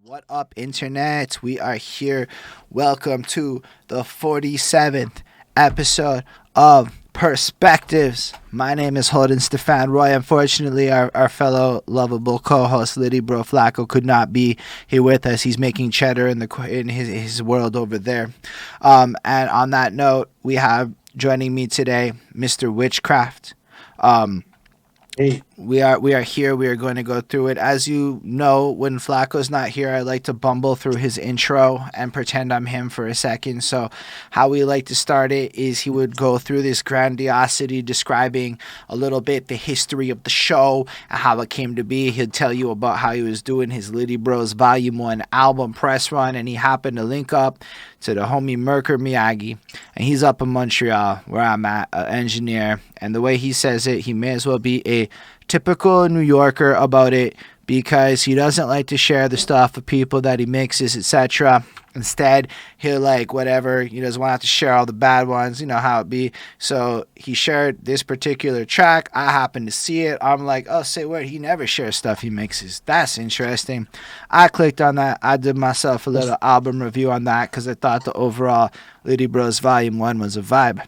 What up, internet? We are here. Welcome to the 47th episode of Perspectives. My name is Holden Stephan Roy. Unfortunately, our fellow lovable co-host Littyyy Bro Flacko could not be here with us. He's making cheddar in his world over there. And on that note, we have joining me today Mr. Whichcraft. Hey, We are here. We are going to go through it. As you know, when Flacco's not here, I like to bumble through his intro and pretend I'm him for a second. So how we like to start it is he would go through this grandiosity, describing a little bit the history of the show and how it came to be. He'd tell you about how he was doing his Littyyy Bros Volume 1 album press run, and he happened to link up to the homie Merker Miyagi, and he's up in Montreal, where I'm at, an engineer. And the way he says it, he may as well be a typical New Yorker about it, because he doesn't like to share the stuff with people that he mixes, etc. Instead, he'll like whatever. He doesn't want to have to share all the bad ones. You know how it be. So he shared this particular track. I happened to see it. I'm like, oh, say what? He never shares stuff he mixes. That's interesting. I clicked on that. I did myself a little album review on that because I thought the overall Littyyy Bros Volume 1 was a vibe.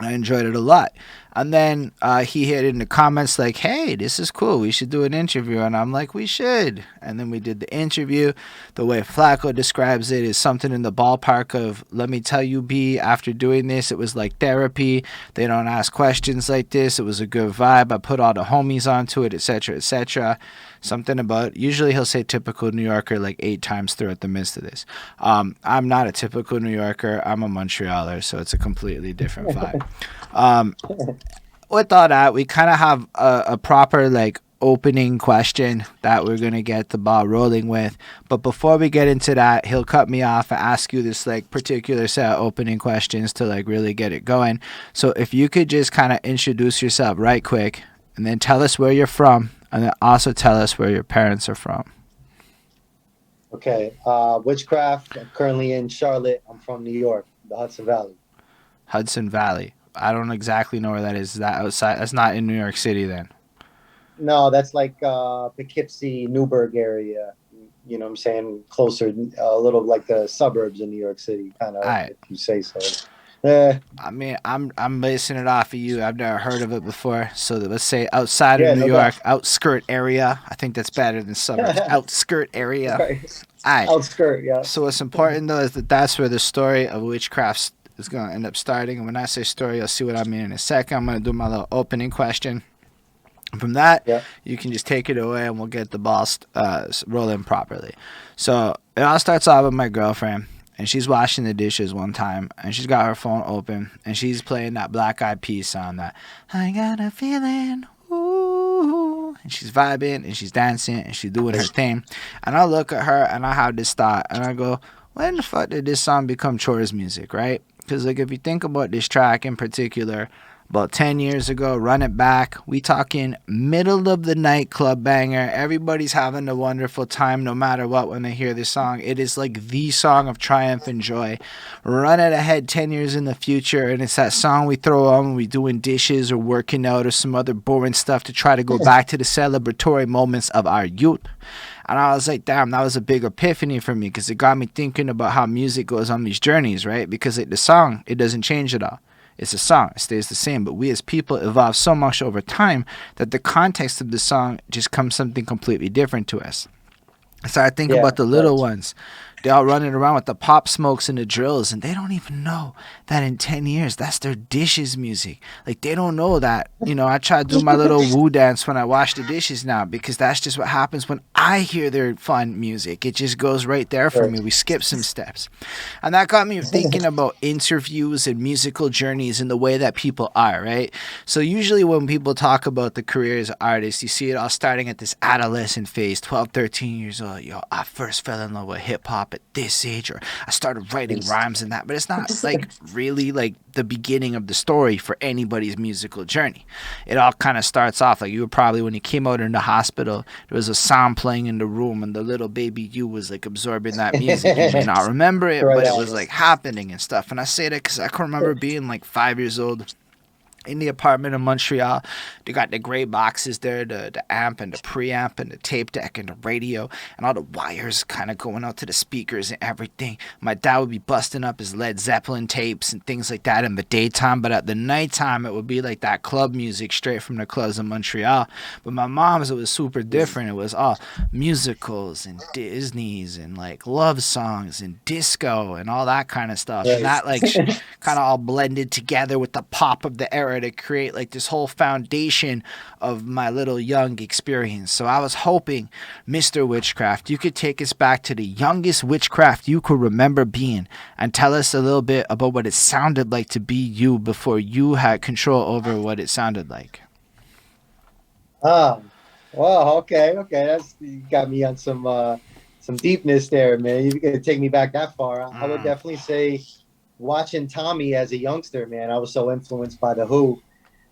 I enjoyed it a lot. And then he hit in the comments like, hey, this is cool. We should do an interview. And I'm like, we should. And then we did the interview. The way Flacco describes it is something in the ballpark of, let me tell you, B, after doing this, it was like therapy. They don't ask questions like this. It was a good vibe. I put all the homies onto it, etc., etc. Something about, usually he'll say typical New Yorker like 8 times throughout the midst of this. I'm not a typical New Yorker. I'm a Montrealer, so it's a completely different vibe. With all that, we kind of have a proper like opening question that we're gonna get the ball rolling with. But before we get into that, he'll cut me off and ask you this like particular set of opening questions to like really get it going. So if you could just kind of introduce yourself right quick, and then tell us where you're from, and then also tell us where your parents are from. okay. Whichcraft. I'm currently in Charlotte. I'm from New York, the Hudson Valley. Hudson Valley. I don't exactly know where that is. Is that outside? That's not in New York City then. No, that's like Poughkeepsie, Newburgh area. You know what I'm saying? Closer, a little like the suburbs in New York City, kind All of, right. if you say so. Eh, I mean, I'm basing it off of you. I've never heard of it before. So let's say outside of yeah, New no doubt. York, outskirt area. I think that's better than suburbs. Outskirt area. Right. All right. Outskirt, yeah. So what's important though is that that's where the story of Witchcraft is going to end up starting. And when I say story, you'll see what I mean in a second. I'm going to do my little opening question. From that, Yeah. you can just take it away and we'll get the ball rolling properly. So it all starts off with my girlfriend, and she's washing the dishes one time, and she's got her phone open, and she's playing that Black Eyed Peas song, that I got a feeling, ooh, and she's vibing, and she's dancing, and she's doing her thing. And I look at her, and I have this thought, and I go, when the fuck did this song become chores music, right? Because like if you think about this track in particular, about 10 years ago, run it back. We talking middle of the night club banger. Everybody's having a wonderful time no matter what when they hear this song. It is like the song of triumph and joy. Run it ahead 10 years in the future, and it's that song we throw on when we're doing dishes or working out or some other boring stuff to try to go back to the celebratory moments of our youth. And I was like, damn, that was a big epiphany for me, because it got me thinking about how music goes on these journeys, right? Because the song, it doesn't change at all. It's a song. It stays the same. But we as people evolve so much over time that the context of the song just comes something completely different to us. I started thinking Yeah, about the little right. ones. They all running around with the pop smokes and the drills, and they don't even know that in 10 years, that's their dishes music. Like, they don't know that. You know, I try to do my little woo dance when I wash the dishes now, because that's just what happens when I hear their fun music. It just goes right there for Right. me. We skip some steps. And that got me thinking about interviews and musical journeys and the way that people are, right? So usually when people talk about the careers of artists, you see it all starting at this adolescent phase, 12, 13 years old. Yo, I first fell in love with hip hop at this age, or I started writing rhymes and that. But it's not like really like the beginning of the story for anybody's musical journey. It all kind of starts off like you were probably, when you came out in the hospital, there was a sound playing in the room, and the little baby you was like absorbing that music. You may not remember it, Right but it on. was like happening and stuff. And I say that because I can remember being like 5 years old, in the apartment in Montreal. They got the gray boxes there, the amp and the preamp and the tape deck and the radio and all the wires kind of going out to the speakers and everything. My dad would be busting up his Led Zeppelin tapes and things like that in the daytime, but at the nighttime it would be like that club music straight from the clubs in Montreal. But my mom's, it was super different. It was all musicals and Disney's and like love songs and disco and all that kind of stuff. And Right. that like kind of all blended together with the pop of the era to create like this whole foundation of my little young experience. So I was hoping, Mr. Whichcraft, you could take us back to the youngest Whichcraft you could remember being and tell us a little bit about what it sounded like to be you before you had control over what it sounded like. Ah, well, okay, okay. That's you got me on some deepness there, man. You could take me back that far. I would Mm. definitely say watching Tommy as a youngster, man. I was so influenced by the Who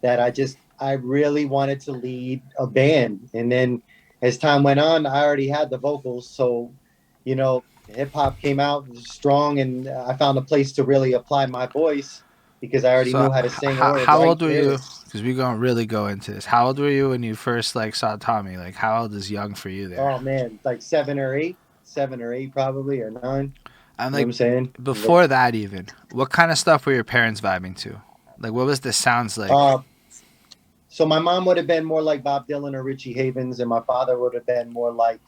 that I really wanted to lead a band. And then as time went on, I already had the vocals, so you know, hip hop came out strong, and I found a place to really apply my voice because I already So knew how to sing or how write old were you? lyrics. Because we're gonna really go into this. How old were you when you first like saw Tommy? Like how old is young for you there? Oh man, like 7 or 8 probably, or 9. I'm You know what like I'm saying? before that even. What kind of stuff were your parents vibing to? Like what was the sounds like? Uh, so my mom would have been more like Bob Dylan or Richie Havens, and my father would have been more like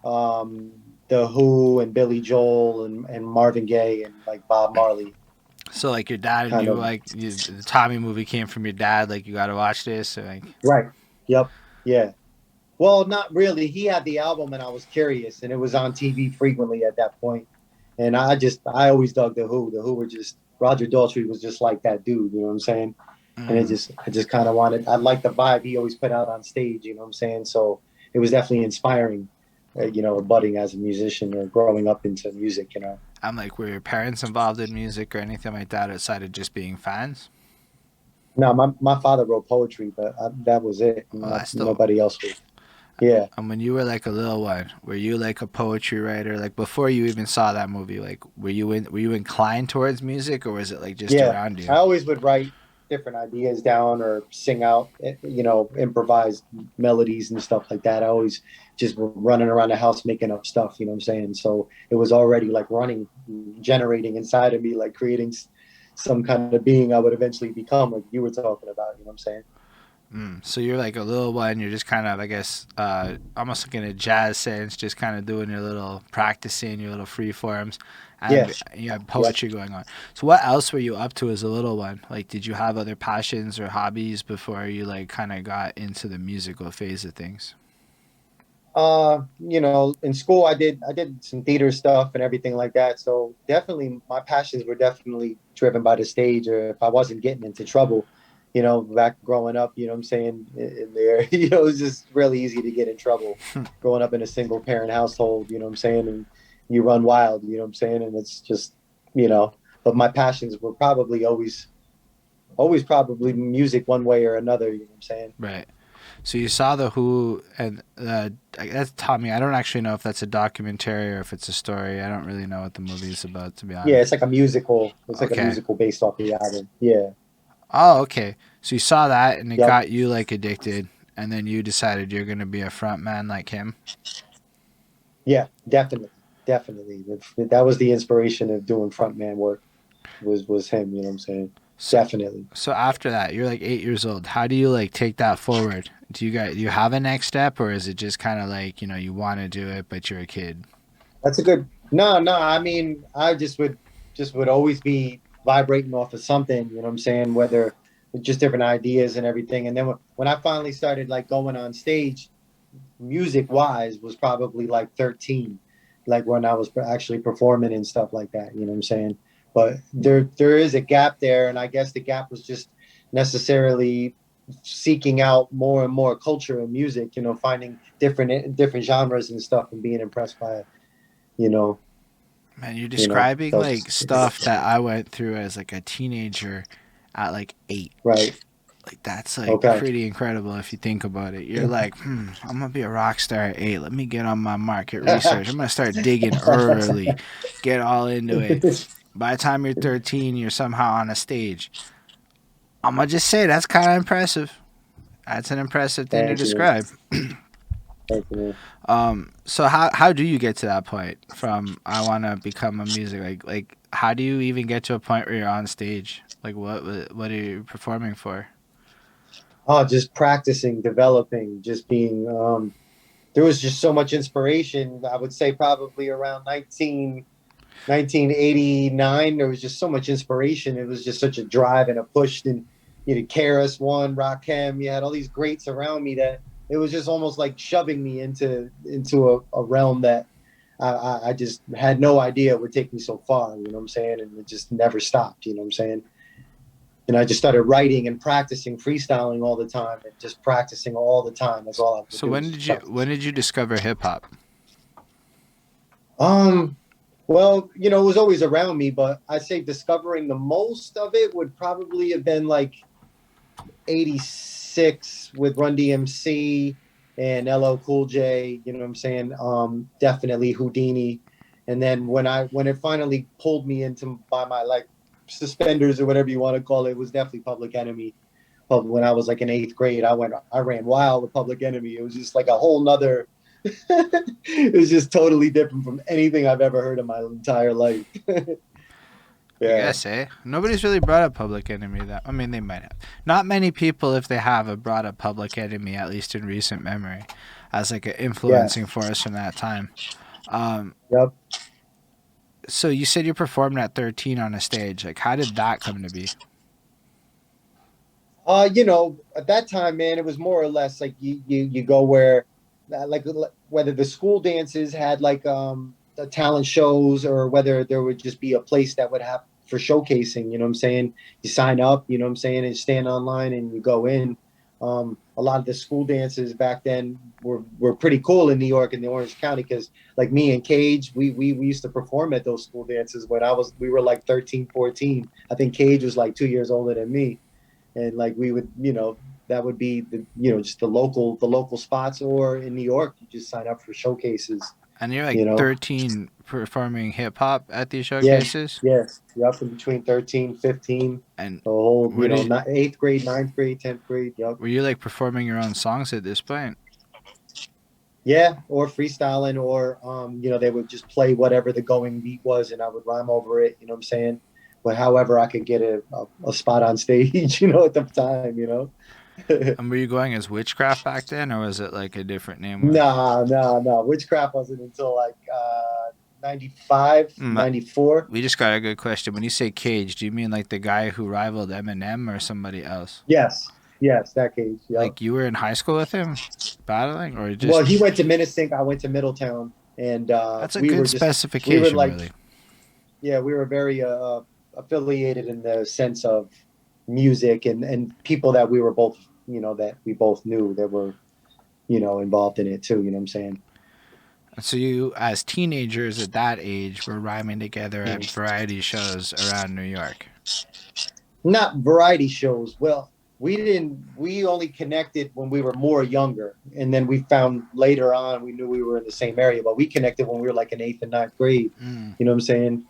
um, the Who and Billy Joel and Marvin Gaye and like Bob Marley, So like your dad and kind you of. like the Tommy movie came from your dad. Like you got to watch this. Or like Right. Yep. Yeah. Well, not really. He had the album, and I was curious, and it was on TV frequently at that point. And I always dug the Who. The Who were just Roger Daltrey was just like that dude. You know what I'm saying? And mm. I just kind of wanted. I liked the vibe he always put out on stage. You know what I'm saying? So it was definitely inspiring. Budding as a musician or growing up into music. I'm like, were your parents involved in music or anything like that outside of just being fans? No, my father wrote poetry, but that was it. Well, I still. Nobody else was. Yeah. And when you were like a little one, were you like a poetry writer? Like before you even saw that movie, like were you inclined towards music or was it like just Yeah, around you? I always would write different ideas down or sing out, improvise melodies and stuff like that. I always just running around the house making up stuff, you know what I'm saying? So it was already like running, generating inside of me, like creating some kind of being I would eventually become, like you were talking about, you know what I'm saying? So you're like a little one. You're just kind of, I guess, almost like in a jazz sense, just kind of doing your little practicing, your little free forms, and Yes. you have Yep. poetry going on. So what else were you up to as a little one? Like, did you have other passions or hobbies before you like kind of got into the musical phase of things? In school I did some theater stuff and everything like that. So definitely my passions were definitely driven by the stage, or if I wasn't getting into trouble, back growing up, you know what I'm saying, in there, it was just really easy to get in trouble growing up in a single parent household, you know what I'm saying? And you run wild, you know what I'm saying? And it's just, but my passions were probably always probably music one way or another, you know what I'm saying? Right. So you saw the Who, and that's Tommy. I don't actually know if that's a documentary or if it's a story. I don't really know what the movie is about, to be Yeah, honest. it's like a musical. It's like a Okay. musical based off the album. Yeah. Oh, okay. So you saw that, and it Yep. got you like addicted, and then you decided you're gonna be a front man like him. Yeah, definitely, definitely. That was the inspiration of doing frontman work. Was him. You know what I'm saying? So, Definitely. so after that, you're like 8 years old. How do you like take that forward? Do you have a next step, or is it just kind of like you want to do it, but you're a kid? That's a good. No, no. I mean, I just would always be vibrating off of something. You know what I'm saying? Whether just different ideas and everything. And then when I finally started like going on stage, music wise, was probably like 13, like when I was actually performing and stuff like that. You know what I'm saying? But there is a gap there, and I guess the gap was just necessarily seeking out more and more culture and music. Finding different genres and stuff, and being impressed by it. You know, Man, you're describing like those stuff that I went through as like a teenager at like 8. right. Like that's like Okay. pretty incredible if you think about it. You're like, I'm gonna be a rock star at 8. Let me get on my market research. I'm gonna start digging early, get all into it. By the time you're 13, you're somehow on a stage. I'm gonna just say that's kind of impressive. That's an impressive thing to Thank you. describe. Thank you. So how do you get to that point from I want to become a music like how do you even get to a point where you're on stage? Like what are you performing for? Oh, just practicing, developing, just being. There was just so much inspiration. I would say probably around 1989. There was just so much inspiration. It was just such a drive and a push. And you know, KRS One, Rakim, you had all these greats around me that it was just almost like shoving me into a realm that I just had no idea would take me so far. You know what I'm saying? And it just never stopped. You know what I'm saying? And I just started writing and practicing freestyling all the time and just practicing all the time. That's all I would So do. when did you discover hip hop? Um, well, you know, it was always around me, but I'd say discovering the most of it would probably have been like 86 with Run DMC and LL Cool J, you know what I'm saying? Definitely Houdini. And then when it finally pulled me into by my like suspenders or whatever you want to call it, was definitely Public Enemy. But when I was like in eighth grade, I ran wild with Public Enemy. It was just like a whole nother it was just totally different from anything I've ever heard in my entire life. I Yeah. guess, eh? Nobody's really brought up Public Enemy that. I mean, they might have. Not many people, if they have brought up Public Enemy, at least in recent memory, as like an influencing Yes. force from that time. Um, Yep. so you said you performed at 13 on a stage. Like, how did that come to be? You know, at that time, man, it was more or less like you go where, like whether the school dances had like the talent shows or whether there would just be a place that would have for showcasing. You know what I'm saying? You sign up, you know what I'm saying, and stand online and you go in. A lot of the school dances back then were pretty cool in New York and the Orange County because like me and Cage, we used to perform at those school dances when we were like 13, 14. I think Cage was like 2 years older than me, and like we would, you know, that would be the, you know, just the local spots, or in New York you just sign up for showcases, And you're like you know. 13 performing hip hop at these Yes, showcases? yes, yup, in between 13, 15, And the whole, where you know, did not eighth grade, ninth grade, 10th grade, yup. were you like performing your own songs at this point? Yeah, or freestyling, or you know, they would just play whatever the going beat was and I would rhyme over it, you know what I'm saying? But however I could get a spot on stage, you know, at the time, you know. And were you going as Whichcraft back then, or was it like a different name? Nah. Witchcraft wasn't until like 95, Mm, 94. we just got a good question. When you say Cage, do you mean like the guy who rivaled Eminem or somebody else? Yes, yes, that case. Yep. Like you were in high school with him, battling, or Well, just? he went to Minnesink, I went to Middletown, and That's a good we were specification, like, really. yeah, we were very affiliated in the sense of music and people that we were both, you know, that we both knew that were, you know, involved in it too. You know what I'm saying? So you, as teenagers at that age, were rhyming together at variety shows around New York. Not variety shows. Well, we didn't. We only connected when we were more younger, and then we found later on we knew we were in the same area. But we connected when we were like in eighth and ninth grade. Mm. You know what I'm saying?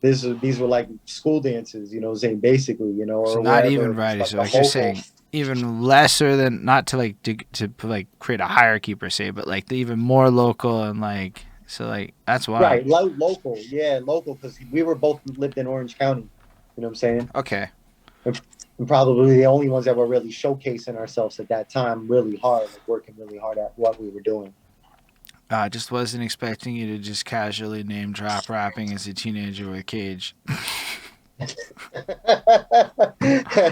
These were like school dances. You know what I'm saying? Basically, you know, So or not wherever even it was variety. like So a like you're local. saying, even lesser than not to like to like create a hierarchy per se, but like the even more local and like so like that's wild. Right, local, yeah, local, because we were both lived in Orange County. You know what I'm saying? Okay. And probably the only ones that were really showcasing ourselves at that time really hard, like working really hard at what we were doing. I just wasn't expecting you to just casually name drop rapping as a teenager with Cage.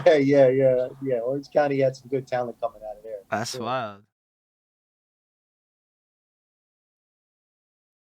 Yeah. Orange County had some good talent coming out of there. That's Sure. wild.